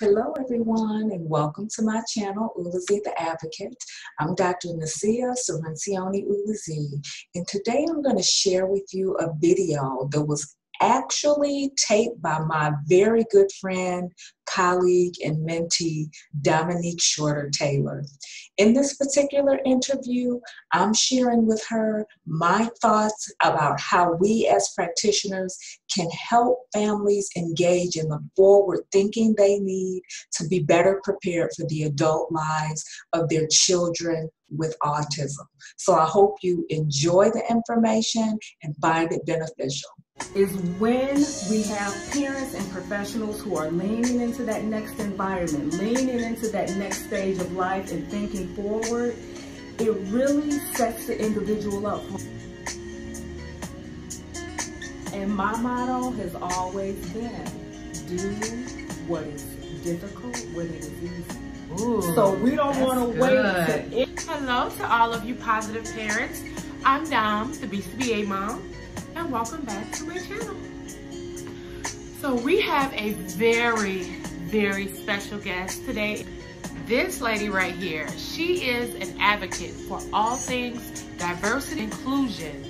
Hello everyone and welcome to my channel, Ulezi the Advocate. I'm Dr. Nasiah Cirincione-Ulezi, and today I'm going to share with you a video that was actually taped by my very good friend, colleague, and mentee, Dominique Shorter-Taylor. In this particular interview, I'm sharing with her my thoughts about how we as practitioners can help families engage in the forward thinking they need to be better prepared for the adult lives of their children with autism. So I hope you enjoy the information and find it beneficial. Is when we have parents and professionals who are leaning into that next environment, leaning into that next stage of life and thinking forward, it really sets the individual up. And my motto has always been, do what is difficult when it is easy. Ooh, so we don't want to wait. Hello to all of you positive parents. I'm Dom the BCBA Mom, and welcome back to my channel. So we have a very, very special guest today. This lady right here, she is an advocate for all things diversity, inclusion,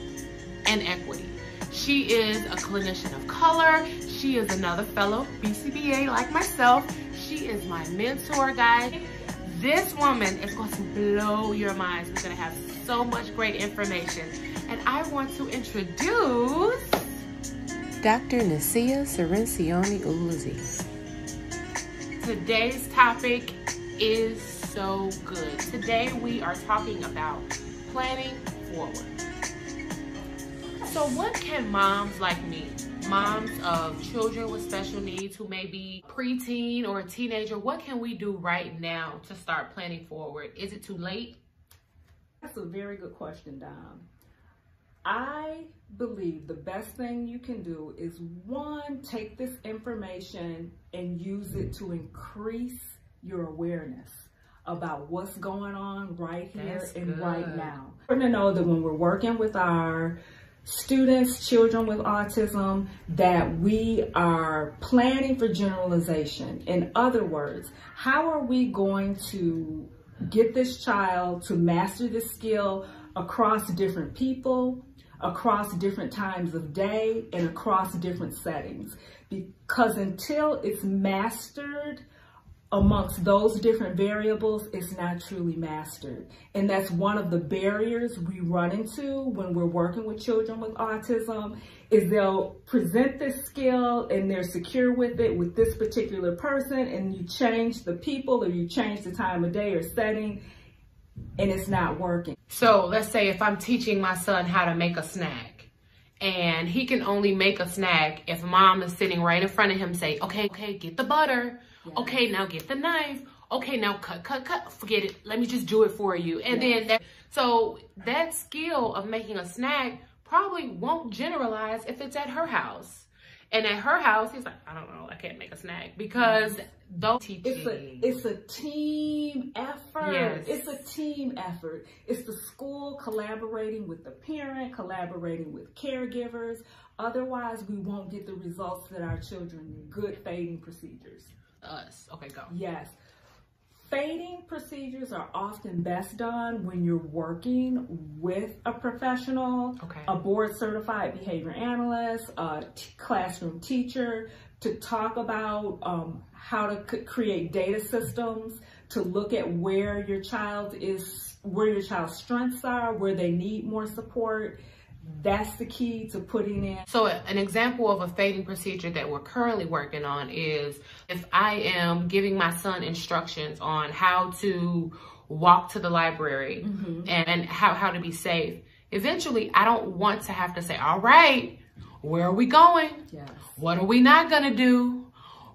and equity. She is a clinician of color. She is another fellow BCBA like myself. She is my mentor, guys. This woman is going to blow your minds. We're going to have so much great information. And I want to introduce Dr. Nasiah Cirincione-Ulezi. Today's topic is so good. Today we are talking about planning forward. So what can moms like me, moms of children with special needs who may be preteen or a teenager, what can we do right now to start planning forward? Is it too late? That's a very good question, Dom. I believe the best thing you can do is, one, take this information and use it to increase your awareness about what's going on right here and right now. We're going to know that when we're working with our students, children with autism, that we are planning for generalization. In other words, how are we going to get this child to master this skill across different people, across different times of day, and across different settings? Because until it's mastered amongst those different variables, it's not truly mastered. And that's one of the barriers we run into when we're working with children with autism, is they'll present this skill and they're secure with it with this particular person, and you change the people or you change the time of day or setting, and it's not working. So let's say if I'm teaching my son how to make a snack, and he can only make a snack if mom is sitting right in front of him, say, okay, get the butter. Yes. Okay, now get the knife. Okay, now cut. Forget it. Let me just do it for you. And then so that skill of making a snack probably won't generalize if it's at her house. And at her house, he's like, I don't know, I can't make a snack, because those teaching. It's a team effort. Yes. It's a team effort. It's the school collaborating with the parent, collaborating with caregivers. Otherwise, we won't get the results that our children need. Good fading procedures. Okay, go. Yes. Fading procedures are often best done when you're working with a professional, a Board Certified Behavior Analyst, a classroom teacher, to talk about how to create data systems, to look at where your child is, where your child's strengths are, where they need more support. That's the key to putting in. So an example of a fading procedure that we're currently working on is if I am giving my son instructions on how to walk to the library and how to be safe. Eventually, I don't want to have to say, all right, where are we going? Yes. What are we not going to do?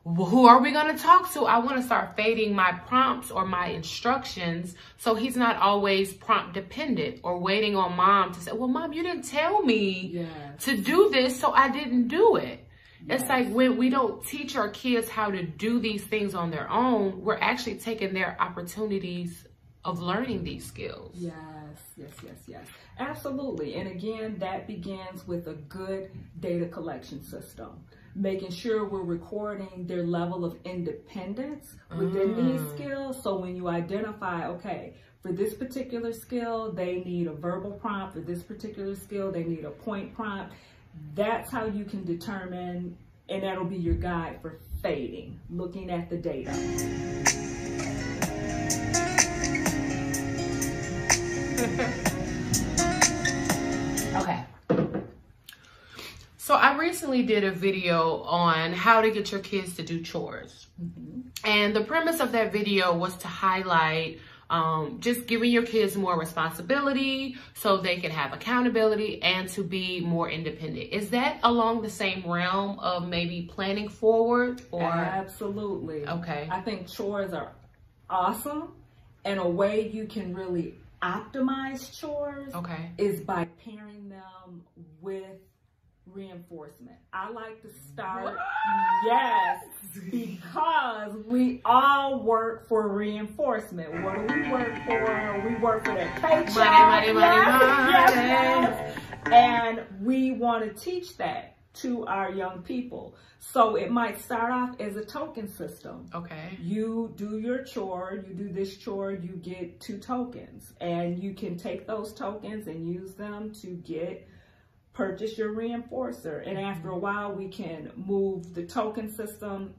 Who are we going to talk to? I want to start fading my prompts or my instructions so he's not always prompt dependent or waiting on mom to say, well, mom, you didn't tell me to do this, so I didn't do it. It's like when we don't teach our kids how to do these things on their own, we're actually taking their opportunities of learning these skills. Yes. Absolutely. And again, that begins with a good data collection system, making sure we're recording their level of independence within these skills. So when you identify, okay, for this particular skill, they need a verbal prompt. For this particular skill, they need a point prompt. That's how you can determine, and that'll be your guide for fading, looking at the data. Okay. So I recently did a video on how to get your kids to do chores. And the premise of that video was to highlight just giving your kids more responsibility so they can have accountability and to be more independent. Is that along the same realm of maybe planning forward? Or? Absolutely. Okay. I think chores are awesome, and a way you can really optimize chores is by pairing them with reinforcement. I like to start, because we all work for reinforcement. What do we work for? We work for that paycheck. Money. And we want to teach that to our young people. So it might start off as a token system. Okay. You do your chore, you do this chore, you get 2 tokens. And you can take those tokens and use them to purchase your reinforcer. And after a while, we can move the token system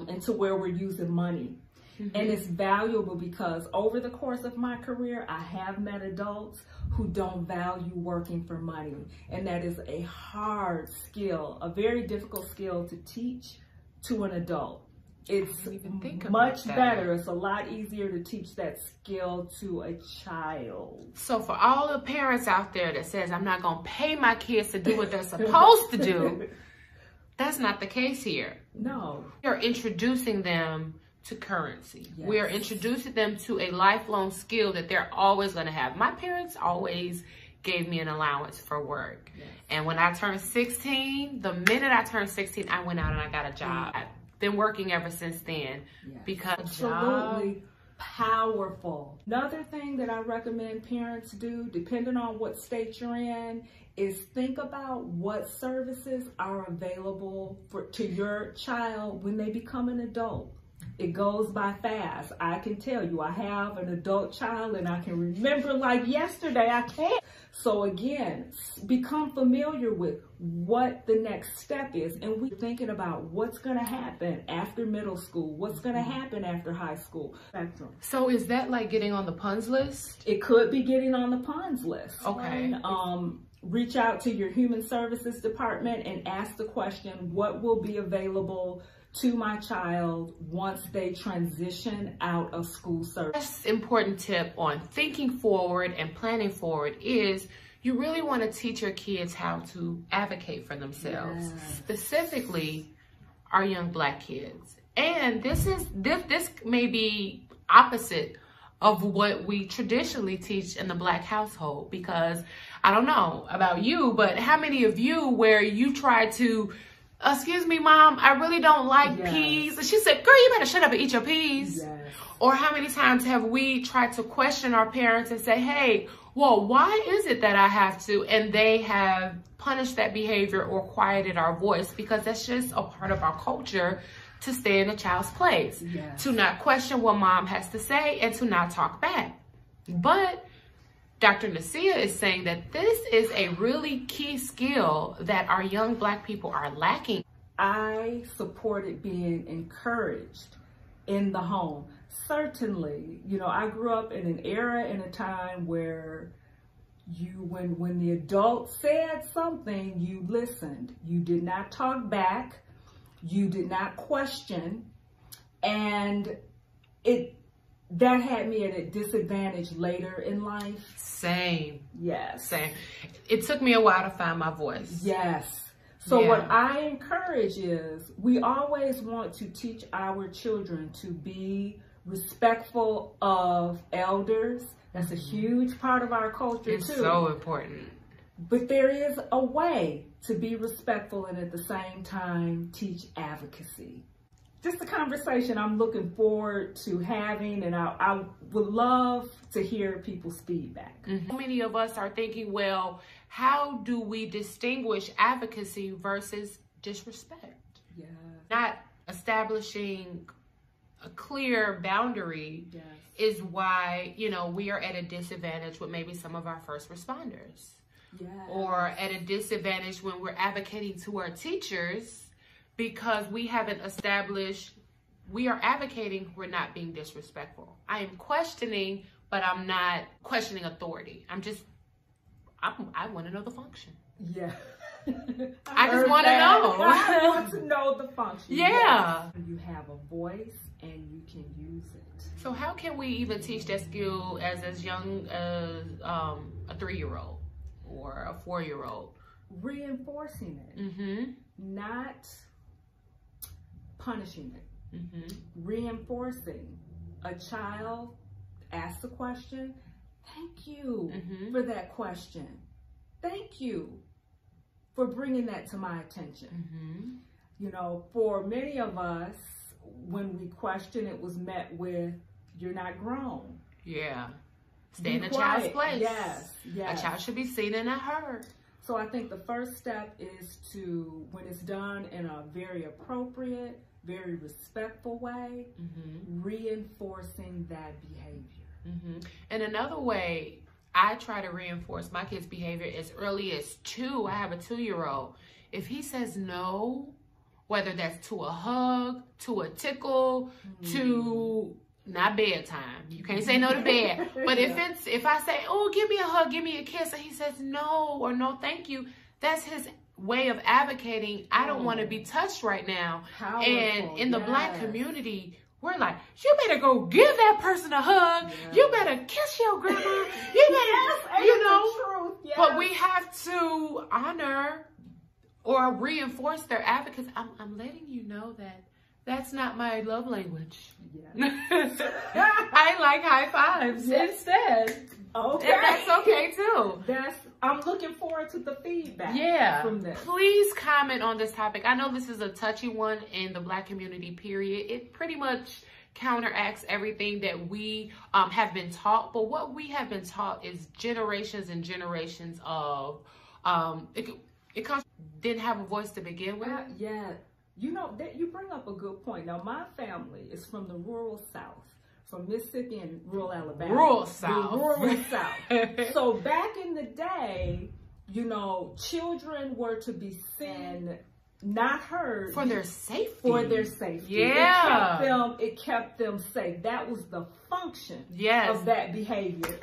into where we're using money. And it's valuable because over the course of my career, I have met adults who don't value working for money. And that is a hard skill, a very difficult skill to teach to an adult. It's much better. It's a lot easier to teach that skill to a child. So for all the parents out there that says, I'm not going to pay my kids to do what they're supposed to do, that's not the case here. No. We're introducing them to currency. Yes. We are introducing them to a lifelong skill that they're always going to have. My parents always gave me an allowance for work. Yes. And when I turned 16, the minute I turned 16, I went out and I got a job. I've been working ever since then because absolutely powerful. Another thing that I recommend parents do, depending on what state you're in, is think about what services are available to your child when they become an adult. It goes by fast. I can tell you, I have an adult child and I can remember like yesterday, I can't. So again, become familiar with what the next step is. And we're thinking about what's going to happen after middle school, what's going to happen after high school. Spectrum. So is that like getting on the PUNS list? It could be getting on the PUNS list. Okay. Reach out to your human services department and ask the question, what will be available to my child once they transition out of school service? That's an important tip on thinking forward and planning forward is you really want to teach your kids how to advocate for themselves, specifically our young Black kids. And this may be opposite of what we traditionally teach in the Black household, because I don't know about you, but how many of you where you try to, excuse me, Mom, I really don't like peas. And she said, girl, you better shut up and eat your peas. Or how many times have we tried to question our parents and say, hey, well, why is it that I have to? And they have punished that behavior or quieted our voice, because that's just a part of our culture to stay in a child's place, to not question what mom has to say and to not talk back. But Dr. Nasiah is saying that this is a really key skill that our young Black people are lacking. I supported being encouraged in the home. Certainly, you know, I grew up in an era and a time where when the adult said something, you listened. You did not talk back. You did not question. And that had me at a disadvantage later in life. Same. Yes. Same. It took me a while to find my voice. Yes. So what I encourage is we always want to teach our children to be respectful of elders. That's a huge part of our culture too. It's so important. But there is a way to be respectful and at the same time teach advocacy. just a conversation I'm looking forward to having, and I would love to hear people's feedback. Mm-hmm. Many of us are thinking, well, how do we distinguish advocacy versus disrespect? Yeah. Not establishing a clear boundary is why, you know, we are at a disadvantage with maybe some of our first responders. Yes. Or at a disadvantage when we're advocating to our teachers, because we haven't established, we are advocating, we're not being disrespectful. I am questioning, but I'm not questioning authority. I want to know the function. Yeah. I just want to know. I want to know the function. Yeah. Yes. You have a voice and you can use it. So how can we even teach that skill as young as a 3-year-old or a 4-year-old? Reinforcing it. Mm-hmm. Not punishing it. Mm-hmm. Reinforcing. A child asks a question. Thank you Mm-hmm. for that question. Thank you for bringing that to my attention. Mm-hmm. You know, for many of us, when we question, it was met with, you're not grown. Yeah. Stay in a quiet. child's place. Yes, yes. A child should be seen and not heard. So I think the first step is to, when it's done in a very appropriate, very respectful way, Mm-hmm. reinforcing that behavior. Mm-hmm. And another way I try to reinforce my kids' behavior as early as 2. I have a 2-year-old. If he says no, whether that's to a hug, to a tickle, to not bedtime. You can't say no to bed. But if I say, oh, give me a hug, give me a kiss, and he says no or no thank you, that's his way of advocating. I don't want to be touched right now. Powerful, and in the Black community, we're like, you better go give that person a hug. Yeah. You better kiss your grandma. You better, you know. Yes. But we have to honor or reinforce their advocacy. I'm letting you know that that's not my love language. Yes. I like high fives instead. Okay. And that's okay too. I'm looking forward to the feedback from this. Please comment on this topic. I know this is a touchy one in the Black community, period. It pretty much counteracts everything that we have been taught. But what we have been taught is generations and generations of, it comes, didn't have a voice to begin with. Yeah. You know, that you bring up a good point. Now, my family is from the rural South, from Mississippi and rural Alabama. Rural South. The rural South. So back in the day, you know, children were to be seen, not heard. For their safety. For their safety. Yeah. It kept them safe. That was the function of that behavior.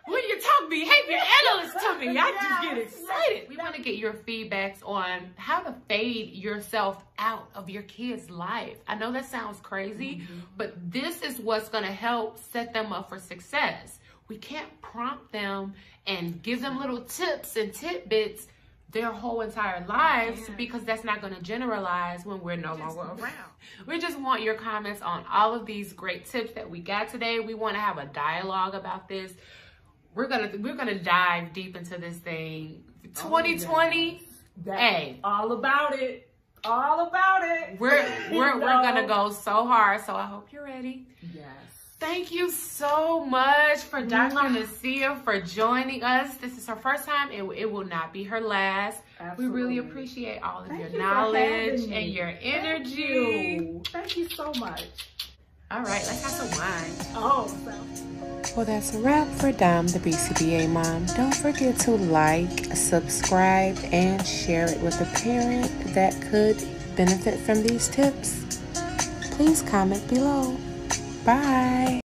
When you talk behavior analyst to me, I just get excited. We want to get your feedbacks on how to fade yourself out of your kid's life. I know that sounds crazy, but this is what's going to help set them up for success. We can't prompt them and give them little tips and tidbits their whole entire lives, because that's not going to generalize when we're no longer around. We just want your comments on all of these great tips that we got today. We want to have a dialogue about this. We're gonna dive deep into this thing. 2020, hey, all about it. All about it. We're gonna go so hard. So I hope you're ready. Yes. Thank you so much for Dr. Nasiah for joining us. This is her first time. It will not be her last. Absolutely. We really appreciate all of your knowledge and your energy. Thank you so much. All right, let's have some wine. Well, that's a wrap for Dom the BCBA Mom. Don't forget to like, subscribe, and share it with a parent that could benefit from these tips. Please comment below. Bye.